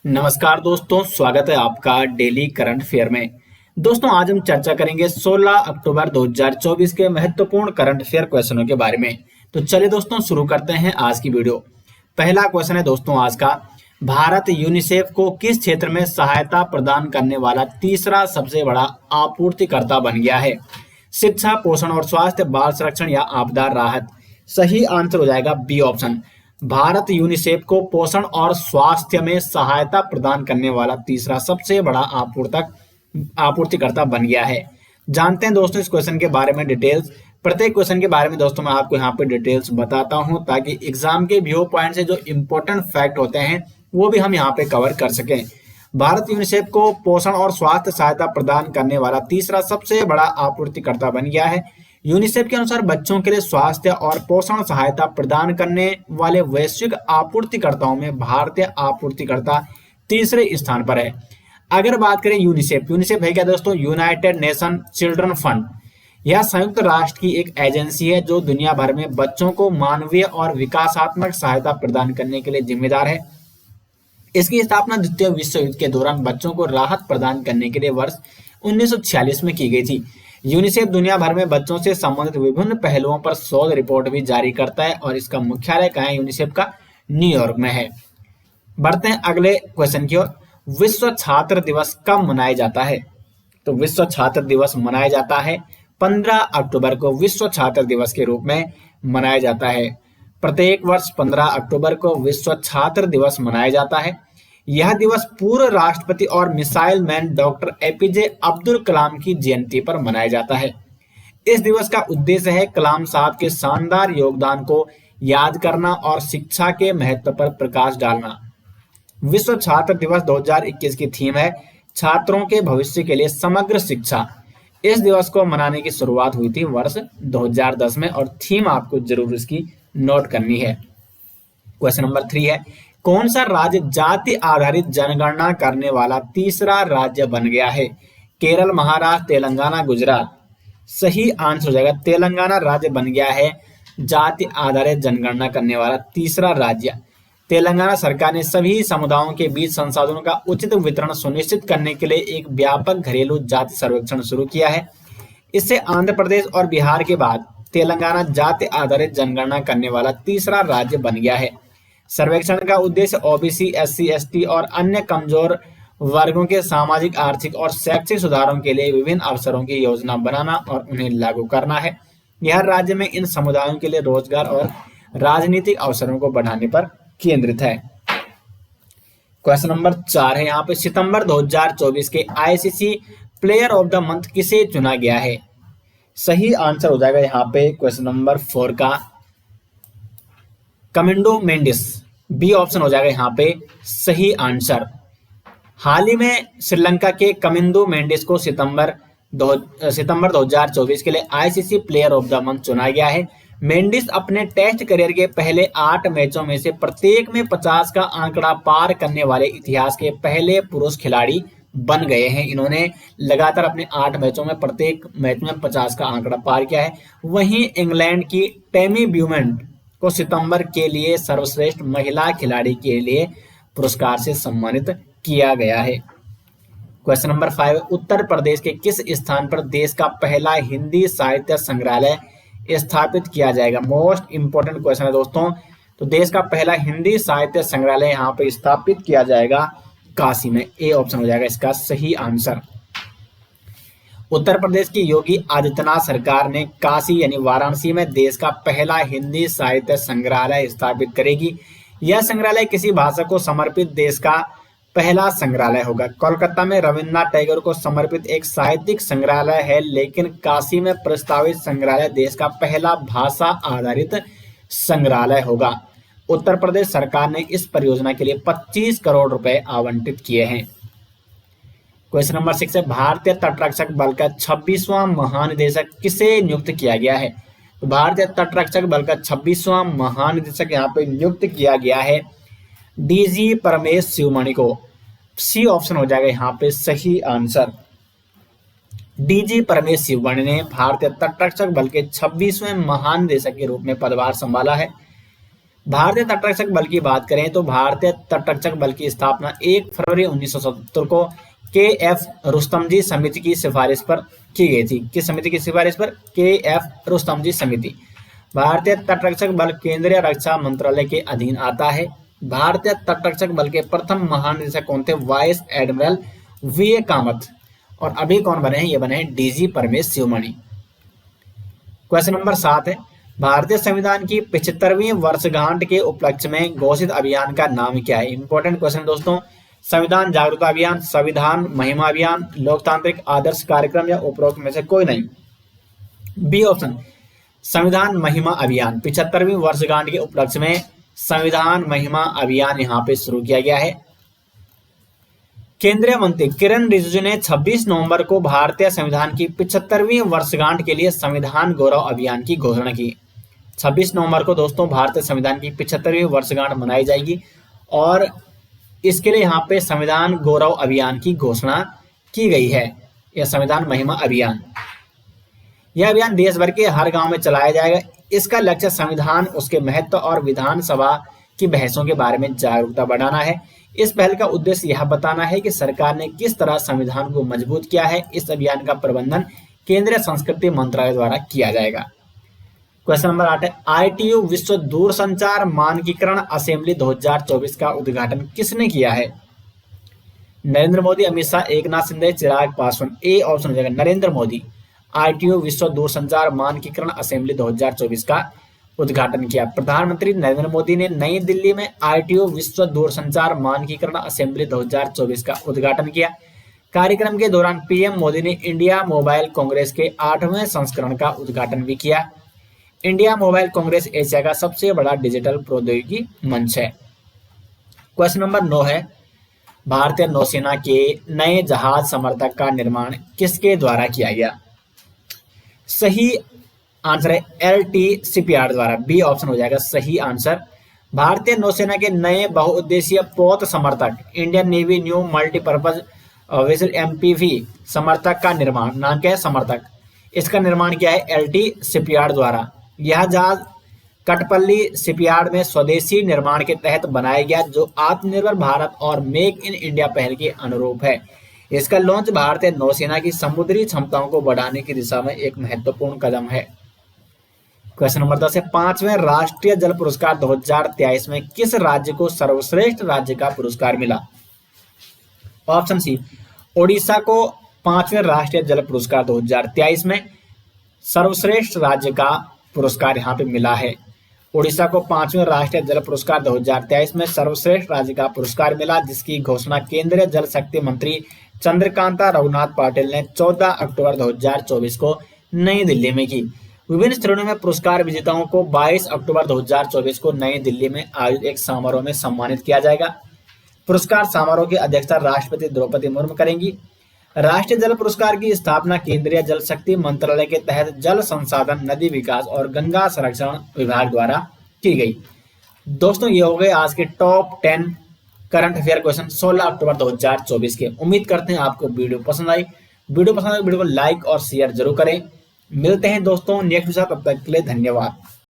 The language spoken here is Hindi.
नमस्कार दोस्तों, स्वागत है आपका डेली करंट अफेयर में। दोस्तों आज हम चर्चा करेंगे 16 अक्टूबर 2024 के महत्वपूर्ण करंट अफेयर क्वेश्चनों के बारे में। तो चलिए दोस्तों शुरू करते हैं आज की वीडियो। पहला क्वेश्चन है दोस्तों आज का, भारत यूनिसेफ को किस क्षेत्र में सहायता प्रदान करने वाला तीसरा सबसे बड़ा आपूर्तिकर्ता बन गया है? शिक्षा, पोषण और स्वास्थ्य, बाल संरक्षण या आपदा राहत? सही आंसर हो जाएगा बी ऑप्शन। भारत यूनिसेफ को पोषण और स्वास्थ्य में सहायता प्रदान करने वाला तीसरा सबसे बड़ा आपूर्तिकर्ता बन गया है। जानते हैं दोस्तों इस क्वेश्चन के बारे में डिटेल्स। प्रत्येक क्वेश्चन के बारे में दोस्तों मैं आपको यहाँ पे डिटेल्स बताता हूँ ताकि एग्जाम के व्यू पॉइंट से जो इंपॉर्टेंट फैक्ट होते हैं वो भी हम यहाँ पे कवर कर सकें। भारत यूनिसेफ को पोषण और स्वास्थ्य सहायता प्रदान करने वाला तीसरा सबसे बड़ा आपूर्तिकर्ता बन गया है। यूनिसेफ के अनुसार बच्चों के लिए स्वास्थ्य और पोषण सहायता प्रदान करने वाले वैश्विक आपूर्तिकर्ताओं में भारतीय आपूर्तिकर्ता तीसरे स्थान पर है। अगर बात करें यूनिसेफ है क्या दोस्तों? United nation children fund. यह संयुक्त राष्ट्र की एक एजेंसी है जो दुनिया भर में बच्चों को मानवीय और विकासात्मक सहायता प्रदान करने के लिए जिम्मेदार है। इसकी स्थापना द्वितीय विश्व युद्ध के दौरान बच्चों को राहत प्रदान करने के लिए वर्ष 1946 में की गई थी। यूनिसेफ दुनिया भर में बच्चों से संबंधित विभिन्न पहलुओं पर शोध रिपोर्ट भी जारी करता है और इसका मुख्यालय कहाँ है? यूनिसेफ का न्यूयॉर्क में है। बढ़ते हैं अगले क्वेश्चन की ओर। विश्व छात्र दिवस कब मनाया जाता है? तो विश्व छात्र दिवस मनाया जाता है 15 अक्टूबर को विश्व छात्र दिवस के रूप में मनाया जाता है। प्रत्येक वर्ष 15 अक्टूबर को विश्व छात्र दिवस मनाया जाता है। यह दिवस पूर्व राष्ट्रपति और missile man doctor APJ Abdul Kalam की जयंती पर मनाया जाता है। इस दिवस का उद्देश्य है कलाम साहब के शानदार योगदान को याद करना और शिक्षा के महत्व पर प्रकाश डालना। विश्व छात्र दिवस 2021 की थीम है छात्रों के भविष्य के लिए समग्र शिक्षा। इस दिवस को मनाने की शुरुआत हुई थी वर्ष 2010 में और थीम आपको जरूर इसकी नोट करनी है। क्वेश्चन नंबर 3 है, कौन सा राज्य जाति आधारित जनगणना करने वाला तीसरा राज्य बन गया है? केरल, महाराष्ट्र, तेलंगाना, गुजरात? सही आंसर हो जाएगा तेलंगाना राज्य बन गया है जाति आधारित जनगणना करने वाला तीसरा राज्य। तेलंगाना सरकार ने सभी समुदायों के बीच संसाधनों का उचित वितरण सुनिश्चित करने के लिए एक व्यापक घरेलू जाति सर्वेक्षण शुरू किया है। इससे आंध्र प्रदेश और बिहार के बाद तेलंगाना जाति आधारित जनगणना करने वाला तीसरा राज्य बन गया है। सर्वेक्षण का उद्देश्य ओबीसी, एससी, एसटी और अन्य कमजोर वर्गों के सामाजिक, आर्थिक और शैक्षिक सुधारों के लिए विभिन्न अवसरों की योजना बनाना और उन्हें लागू करना है। यह राज्य में इन समुदायों के लिए रोजगार और राजनीतिक अवसरों को बढ़ाने पर केंद्रित है। क्वेश्चन नंबर 4 है यहाँ पे, सितंबर 2024 के ICC player of the month किसे चुना गया है? सही आंसर हो जाएगा यहाँ पे क्वेश्चन नंबर 4 का कमिंडो मेंडिस। बी ऑप्शन हो जाएगा यहाँ पे सही आंसर। हाल ही में श्रीलंका के कमिंदो मेंडिस को सितंबर 2024 के लिए ICC player of the month चुना गया है। मेंडिस अपने टेस्ट करियर के पहले 8 मैचों में से प्रत्येक में 50 का आंकड़ा पार करने वाले इतिहास के पहले पुरुष खिलाड़ी बन गए हैं। इन्होंने लगातार अपने 8 मैचों में प्रत्येक मैच में 50 का आंकड़ा पार किया है। वहीं इंग्लैंड की टेमी ब्यूमेंट को सितंबर के लिए सर्वश्रेष्ठ महिला खिलाड़ी के लिए पुरस्कार से सम्मानित किया गया है। क्वेश्चन नंबर 5, उत्तर प्रदेश के किस स्थान पर देश का पहला हिंदी साहित्य संग्रहालय स्थापित किया जाएगा? मोस्ट इंपोर्टेंट क्वेश्चन है दोस्तों। तो देश का पहला हिंदी साहित्य संग्रहालय यहाँ पे स्थापित किया जाएगा काशी में। ए ऑप्शन हो जाएगा इसका सही आंसर। उत्तर प्रदेश की योगी आदित्यनाथ सरकार ने काशी यानी वाराणसी में देश का पहला हिंदी साहित्य संग्रहालय स्थापित करेगी। यह संग्रहालय किसी भाषा को समर्पित देश का पहला संग्रहालय होगा। कोलकाता में रविन्द्रनाथ टैगोर को समर्पित एक साहित्यिक संग्रहालय है, लेकिन काशी में प्रस्तावित संग्रहालय देश का पहला भाषा आधारित संग्रहालय होगा। उत्तर प्रदेश सरकार ने इस परियोजना के लिए 25 करोड़ रुपए आवंटित किए हैं। क्वेश्चन नंबर 6 है, भारतीय तटरक्षक बल का 26वां महानिदेशक किसे नियुक्त किया गया है? तो भारतीय तटरक्षक बल का 26वां महानिदेशक यहाँ पे नियुक्त किया गया है डीजी परमेश शिवमणि को। सी ऑप्शन हो जाएगा यहाँ पे सही आंसर। डीजी परमेश शिवमणि ने भारतीय तटरक्षक बल के 26वें महानिदेशक के रूप में पदभार संभाला है। भारतीय तटरक्षक बल की बात करें तो भारतीय तटरक्षक बल की स्थापना 1 फरवरी 1977 को के एफ रुस्तमजी समिति की सिफारिश पर की गई थी। किस समिति की सिफारिश पर? के एफ रुस्तमजी समिति। भारतीय तटरक्षक बल केंद्रीय रक्षा मंत्रालय के अधीन आता है। भारतीय तटरक्षक बल के प्रथम महानिदेशक कौन थे? Vice admiral V A Kamat. और अभी कौन बने हैं? ये बने हैं DG Paramesh Sivamani. Question number 7 है, भारतीय संविधान की 75वीं वर्षगांठ के उपलक्ष्य में घोषित अभियान का नाम क्या है? इंपॉर्टेंट क्वेश्चन दोस्तों। संविधान जागरूकता अभियान, संविधान महिमा अभियान, लोकतांत्रिक आदर्श कार्यक्रम या उपरोक्त में से कोई नहीं। बी ऑप्शन, संविधान महिमा अभियान। 75वीं वर्षगांठ के उपलक्ष्य में संविधान महिमा अभियान यहाँ पे शुरू किया गया है। केंद्रीय मंत्री किरण रिजिजू ने 26 नवंबर को भारतीय संविधान की 75वीं वर्षगांठ के लिए संविधान गौरव अभियान की घोषणा की। 26 नवंबर को दोस्तों भारतीय संविधान की 75वीं वर्षगांठ मनाई जाएगी और इसके लिए यहाँ पे संविधान गौरव अभियान की घोषणा की गई है। यह संविधान महिमा अभियान, यह अभियान देश भर के हर गांव में चलाया जाएगा। इसका लक्ष्य संविधान, उसके महत्व और विधानसभा की बहसों के बारे में जागरूकता बढ़ाना है। इस पहल का उद्देश्य यह बताना है कि सरकार ने किस तरह संविधान को मजबूत किया है। इस अभियान का प्रबंधन केंद्रीय संस्कृति मंत्रालय द्वारा किया जाएगा। क्वेश्चन नंबर 8 है, आईटीयू विश्व दूरसंचार मानकीकरण असेंबली 2024 का उद्घाटन किसने किया है? नरेंद्र मोदी, अमित शाह, एकनाथ शिंदे, चिराग पासवान। ए ऑप्शन हो जाएगा नरेंद्र मोदी। आईटीयू विश्व दूरसंचार मानकीकरण असेंबली 2024 का उद्घाटन किया। प्रधानमंत्री नरेंद्र मोदी ने नई दिल्ली में आईटीयू विश्व दूरसंचार मानकीकरण असेंबली 2024 का उद्घाटन किया। कार्यक्रम के दौरान पीएम मोदी ने इंडिया मोबाइल कांग्रेस के 8वें संस्करण का उद्घाटन भी किया। इंडिया मोबाइल कांग्रेस एशिया का सबसे बड़ा डिजिटल प्रौद्योगिकी मंच है। क्वेश्चन नंबर 9 है, भारतीय नौसेना के नए जहाज समर्थक का निर्माण किसके द्वारा किया गया? सही आंसर है एलटी शिपयार्ड द्वारा। बी ऑप्शन हो जाएगा सही आंसर। भारतीय नौसेना के नए बहुउद्देशीय पोत समर्थक Indian navy new multipurpose vessel MPV समर्थक का निर्माण, नाम क्या है? समर्थक। इसका निर्माण किया है एलटी शिपयार्ड द्वारा। यह जहाज कटपल्ली शिपयार्ड में स्वदेशी निर्माण के तहत बनाया गया, जो आत्मनिर्भर भारत और मेक इन इंडिया पहल के अनुरूप है। इसका लॉन्च भारतीय नौसेना की समुद्री क्षमताओं को बढ़ाने की दिशा में एक महत्वपूर्ण कदम है। क्वेश्चन नंबर 10 है, 5वें राष्ट्रीय जल पुरस्कार 2023 में किस राज्य को सर्वश्रेष्ठ राज्य का पुरस्कार मिला? ऑप्शन सी, ओडिशा को 5वें राष्ट्रीय जल पुरस्कार 2023 में सर्वश्रेष्ठ राज्य का पुरस्कार यहाँ पे मिला है। ओडिशा को 5वें राष्ट्रीय जल पुरस्कार 2023 में सर्वश्रेष्ठ राज्य का पुरस्कार मिला, जिसकी घोषणा केंद्रीय जल शक्ति मंत्री चंद्रकांता रघुनाथ पाटिल ने 14 अक्टूबर 2024 को नई दिल्ली में की। विभिन्न श्रेणियों में पुरस्कार विजेताओं को 22 अक्टूबर 2024 को नई दिल्ली में आयोजित एक समारोह में सम्मानित किया जाएगा। पुरस्कार समारोह की अध्यक्षता राष्ट्रपति द्रौपदी मुर्मू करेंगी। राष्ट्रीय जल पुरस्कार की स्थापना केंद्रीय जल शक्ति मंत्रालय के तहत जल संसाधन, नदी विकास और गंगा संरक्षण विभाग द्वारा की गई। दोस्तों, ये हो गए आज के टॉप 10 करंट अफेयर क्वेश्चन 16 अक्टूबर 2024 के। उम्मीद करते हैं आपको वीडियो पसंद आई। वीडियो पसंद आई वीडियो को लाइक और शेयर जरूर करें। मिलते हैं दोस्तों नेक्स्ट वीडियो, तब तक के लिए धन्यवाद।